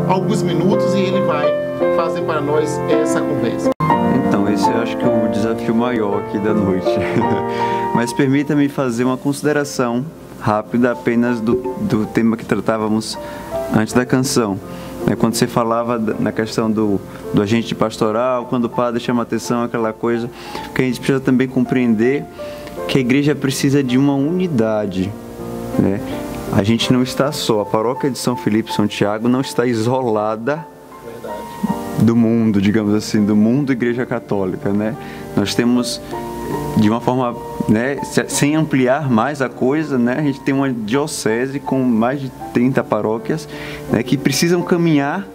alguns minutos e ele vai fazer para nós essa conversa. Então, esse eu acho que é o desafio maior aqui da noite. Mas permita-me fazer uma consideração rápida apenas do tema que tratávamos antes da canção. Quando você falava na questão do agente pastoral, quando o padre chama atenção, aquela coisa, que a gente precisa também compreender que a igreja precisa de uma unidade, né? A gente não está só, a paróquia de São Felipe e São Tiago não está isolada do mundo, digamos assim, do mundo Igreja Católica, né? Nós temos, de uma forma, né, sem ampliar mais a coisa, né, a gente tem uma diocese com mais de 30 paróquias, né, que precisam caminhar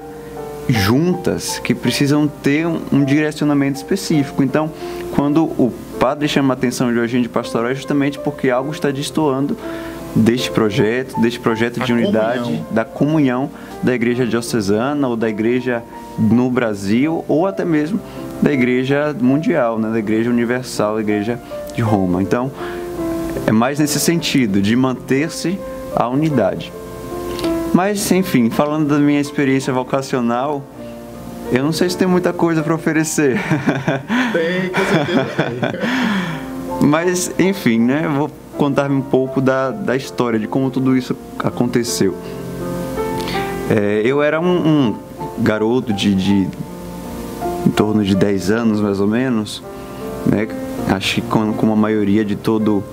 juntas, que precisam ter um direcionamento específico. Então, quando o padre chama a atenção de agente pastoral, é justamente porque algo está destoando deste projeto de unidade, da comunhão da igreja diocesana ou da igreja no Brasil, ou até mesmo da igreja mundial, né, da igreja universal, da igreja de Roma. Então, é mais nesse sentido, de manter-se a unidade. Mas, enfim, falando da minha experiência vocacional, eu não sei se tem muita coisa para oferecer. Tem, com certeza tem. Mas, enfim, né, eu vou contar um pouco da história, de como tudo isso aconteceu. Eu era um garoto de em torno de 10 anos, mais ou menos, né? Acho que como a maioria de todo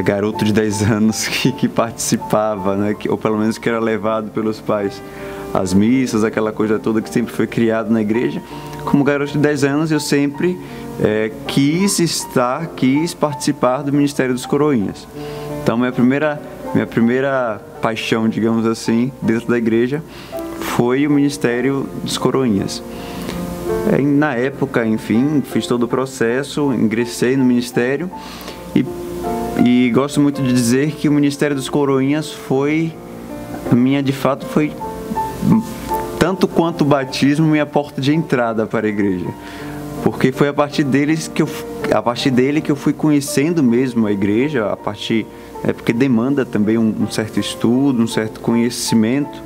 garoto de 10 anos que participava, né? Ou pelo menos que era levado pelos pais às missas, aquela coisa toda que sempre foi criado na igreja. Como garoto de 10 anos, eu sempre quis participar do Ministério dos Coroinhas. Então, minha primeira paixão, digamos assim, dentro da igreja foi o Ministério dos Coroinhas. Na época, enfim, fiz todo o processo, ingressei no ministério e gosto muito de dizer que o Ministério dos Coroinhas foi tanto quanto o batismo, minha porta de entrada para a igreja. Porque foi a partir dele que eu fui conhecendo mesmo a igreja, porque demanda também um certo estudo, um certo conhecimento.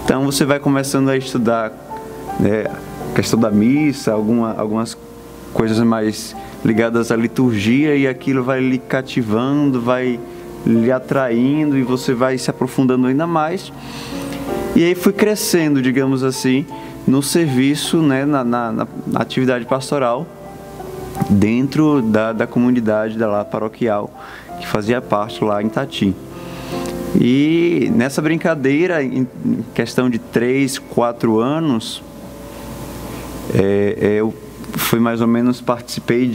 Então você vai começando a estudar, né, a questão da missa, algumas coisas mais ligadas à liturgia, e aquilo vai lhe cativando, vai lhe atraindo, e você vai se aprofundando ainda mais. E aí fui crescendo, digamos assim, no serviço, né, na atividade pastoral dentro da comunidade lá paroquial, que fazia parte lá em Tati. E nessa brincadeira, em questão de 3, 4 anos, eu fui mais ou menos, participei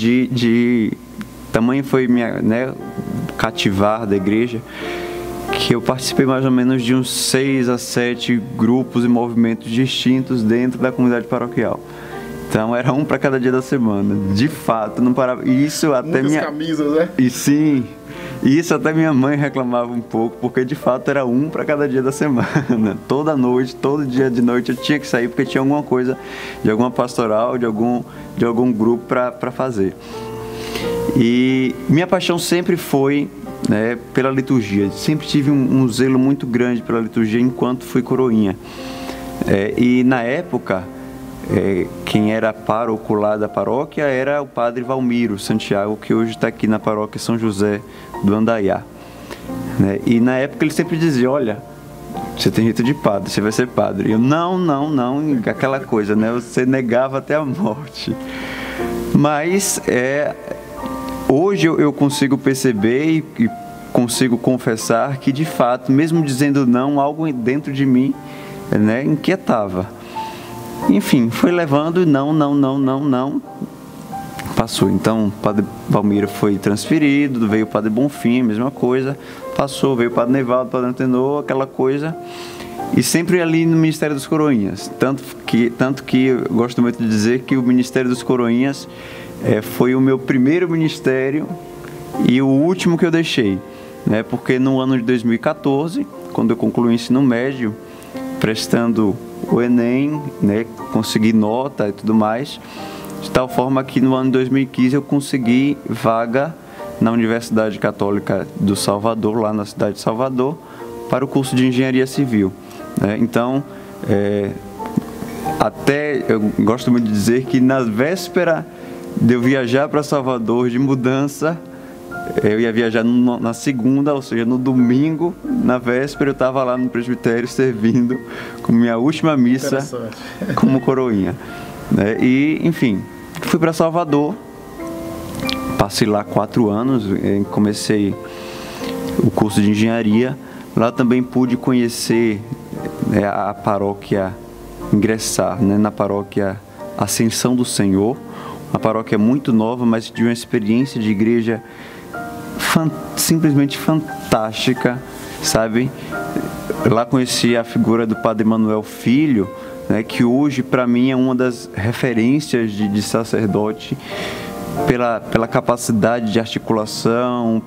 tamanho foi minha, né, cativar da igreja, que eu participei mais ou menos de uns 6 a 7 grupos e movimentos distintos dentro da comunidade paroquial. Então era um para cada dia da semana, de fato, não parava. Isso até muitas camisas, né? E sim, isso até minha mãe reclamava um pouco, porque de fato era um para cada dia da semana. Toda noite, todo dia de noite eu tinha que sair, porque tinha alguma coisa, de alguma pastoral, de algum grupo para fazer. E minha paixão sempre foi, né, pela liturgia. Sempre tive um zelo muito grande pela liturgia enquanto fui coroinha. E na época, quem era pároco lá da paróquia era o padre Valmiro Santiago, que hoje está aqui na paróquia São José do Andaiá. Né? E na época ele sempre dizia: olha, você tem jeito de padre, você vai ser padre. E eu, não, aquela coisa, né? Você negava até a morte. Mas hoje eu consigo perceber e consigo confessar que, de fato, mesmo dizendo não, algo dentro de mim, né, inquietava. Enfim, foi levando, não, passou. Então, o padre Valmiro foi transferido, veio o padre Bonfim, mesma coisa, passou, veio o padre Nevaldo, o padre Antenor, aquela coisa, e sempre ali no Ministério dos Coroinhas. Tanto que eu gosto muito de dizer que o Ministério dos Coroinhas foi o meu primeiro ministério e o último que eu deixei, né? Porque no ano de 2014, quando eu concluí o ensino médio, prestando o Enem, né, consegui nota e tudo mais, de tal forma que no ano de 2015 eu consegui vaga na Universidade Católica do Salvador, lá na cidade de Salvador, para o curso de Engenharia Civil. Né? Então, Até eu gosto muito de dizer que na véspera de eu viajar para Salvador de mudança, eu ia viajar na segunda, ou seja, no domingo, na véspera, eu estava lá no presbitério servindo com minha última missa como coroinha. E, enfim, fui para Salvador, passei lá 4 anos, comecei o curso de engenharia. Lá também pude conhecer a paróquia, ingressar na paróquia Ascensão do Senhor, uma paróquia muito nova, mas de uma experiência de igreja simplesmente fantástica, sabe? Lá conheci a figura do Padre Manuel Filho, que hoje para mim é uma das referências de sacerdote, pela capacidade de articulação,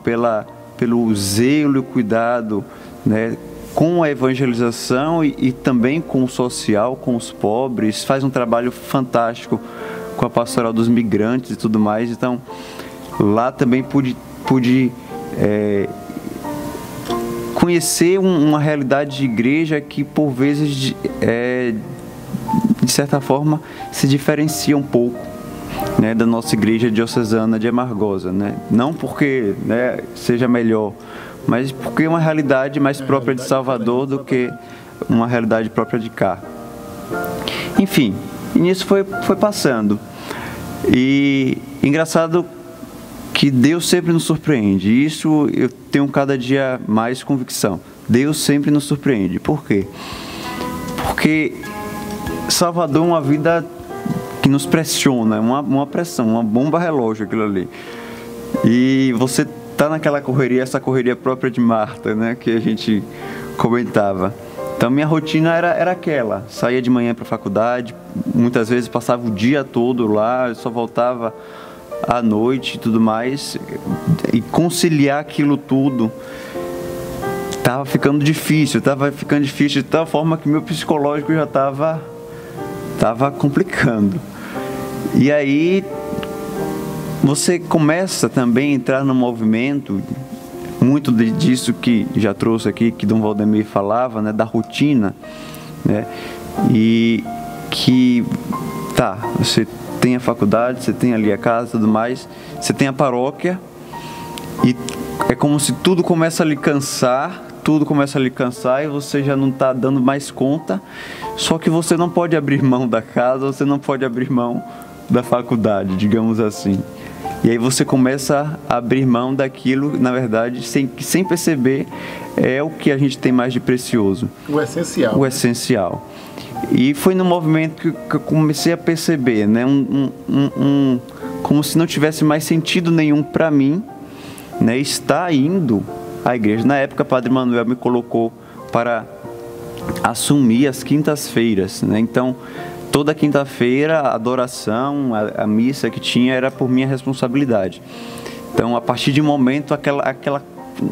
pelo zelo e cuidado, com a evangelização e também com o social, com os pobres. Faz um trabalho fantástico com a pastoral dos migrantes e tudo mais. Então, lá também pude conhecer uma realidade de igreja que, por vezes, de certa forma, se diferencia um pouco, da nossa igreja diocesana de Amargosa. Não porque seja melhor, mas porque é uma realidade mais própria de Salvador do que uma realidade própria de cá. Enfim, e nisso foi passando. E engraçado que Deus sempre nos surpreende. Isso eu tenho cada dia mais convicção. Deus sempre nos surpreende. Por quê? Porque Salvador é uma vida que nos pressiona, uma pressão, uma bomba relógio aquilo ali. E você tá naquela correria, essa correria própria de Marta, que a gente comentava. Então minha rotina era aquela, saía de manhã para a faculdade, muitas vezes passava o dia todo lá, só voltava à noite e tudo mais, e conciliar aquilo tudo estava ficando difícil de tal forma que meu psicológico já estava complicando. E aí você começa também a entrar no movimento, muito disso que já trouxe aqui, que Dom Valdemir falava, da rotina, e que, você tem a faculdade, você tem ali a casa e tudo mais, você tem a paróquia, e é como se tudo começa a lhe cansar, e você já não está dando mais conta, só que você não pode abrir mão da casa, você não pode abrir mão da faculdade, digamos assim. E aí você começa a abrir mão daquilo, na verdade, sem perceber, é o que a gente tem mais de precioso. O essencial. O essencial. E foi no movimento que eu comecei a perceber, como se não tivesse mais sentido nenhum para mim, estar indo à igreja. Na época, Padre Manuel me colocou para assumir as quintas-feiras, Então, toda quinta-feira, a adoração, a missa que tinha era por minha responsabilidade. Então, a partir de um momento, aquela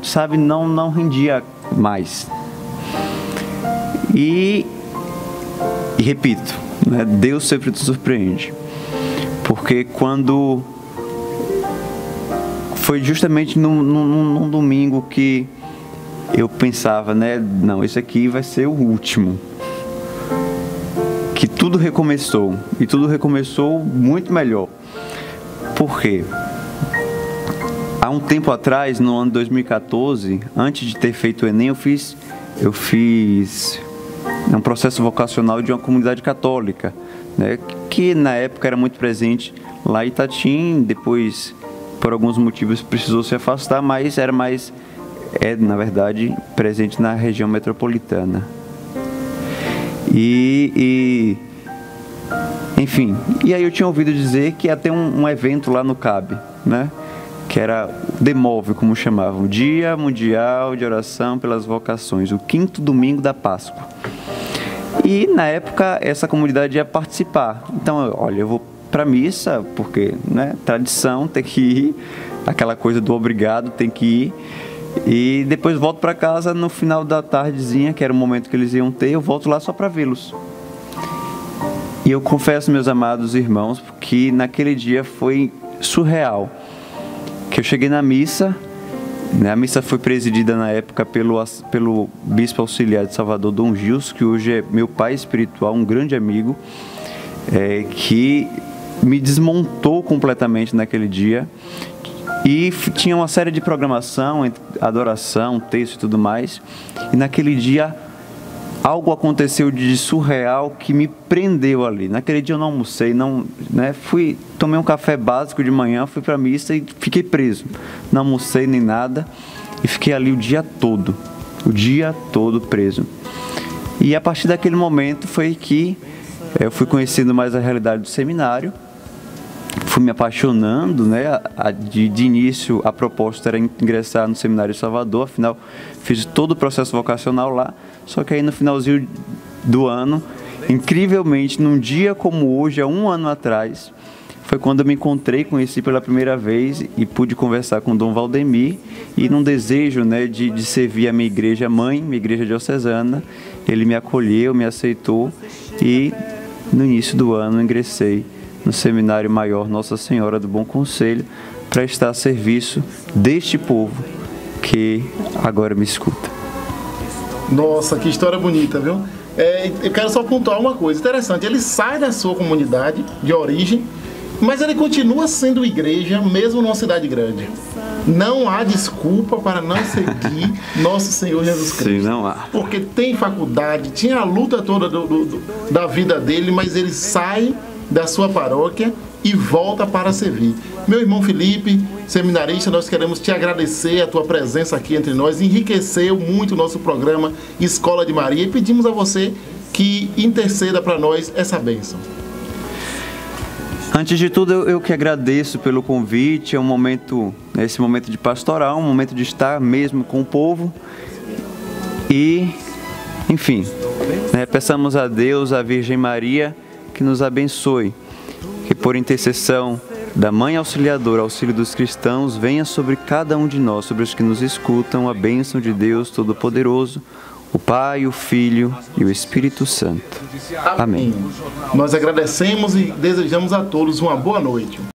sabe, não rendia mais. E repito, Deus sempre te surpreende. Porque quando foi justamente num domingo que eu pensava, não, esse aqui vai ser o último, que tudo recomeçou, e tudo recomeçou muito melhor. Por quê? Há um tempo atrás, no ano 2014, antes de ter feito o Enem, eu fiz um processo vocacional de uma comunidade católica, que na época era muito presente lá em Itatim. Depois, por alguns motivos, precisou se afastar, mas na verdade, presente na região metropolitana. Enfim, e aí eu tinha ouvido dizer que ia ter um evento lá no CAB, que era DEMOVE, como chamavam, Dia Mundial de Oração pelas Vocações, o 5º domingo da Páscoa. E na época essa comunidade ia participar. Então, olha, eu vou para a missa, porque tradição, tem que ir, aquela coisa do obrigado, tem que ir. E depois volto para casa no final da tardezinha, que era o momento que eles iam ter, eu volto lá só para vê-los. E eu confesso, meus amados irmãos, que naquele dia foi surreal. Que eu cheguei na missa né, a missa foi presidida na época pelo bispo auxiliar de Salvador, Dom Gilson, que hoje é meu pai espiritual, um grande amigo, que me desmontou completamente naquele dia. E tinha uma série de programação, adoração, texto e tudo mais. E naquele dia algo aconteceu de surreal que me prendeu ali. Naquele dia eu não almocei, tomei um café básico de manhã, fui para a missa e fiquei preso. Não almocei nem nada e fiquei ali o dia todo preso. E a partir daquele momento foi que eu fui conhecendo mais a realidade do seminário. Fui me apaixonando, né? De início a proposta era ingressar no Seminário de Salvador, afinal fiz todo o processo vocacional lá, só que aí no finalzinho do ano, incrivelmente, num dia como hoje, há 1 ano atrás, foi quando eu me conheci pela primeira vez e pude conversar com o Dom Valdemir, e num desejo, né, de servir a minha igreja mãe, minha igreja diocesana, ele me acolheu, me aceitou, e no início do ano ingressei no Seminário Maior Nossa Senhora do Bom Conselho, para estar a serviço deste povo que agora me escuta. Nossa, que história bonita, viu? Eu quero só pontuar uma coisa interessante. Ele sai da sua comunidade de origem, mas ele continua sendo igreja, mesmo numa cidade grande. Não há desculpa para não seguir nosso Senhor Jesus Cristo. Sim, não há. Porque tem faculdade, tinha a luta toda da vida dele, mas ele sai da sua paróquia e volta para servir. Meu irmão Felipe, seminarista, nós queremos te agradecer a tua presença aqui entre nós, enriqueceu muito o nosso programa Escola de Maria, e pedimos a você que interceda para nós essa bênção. Antes de tudo, eu que agradeço pelo convite. É um momento, esse momento de pastoral, um momento de estar mesmo com o povo e, enfim, peçamos a Deus, a Virgem Maria, que nos abençoe, que por intercessão da Mãe Auxiliadora, auxílio dos cristãos, venha sobre cada um de nós, sobre os que nos escutam, a bênção de Deus Todo-Poderoso, o Pai, o Filho e o Espírito Santo. Amém. Nós agradecemos e desejamos a todos uma boa noite.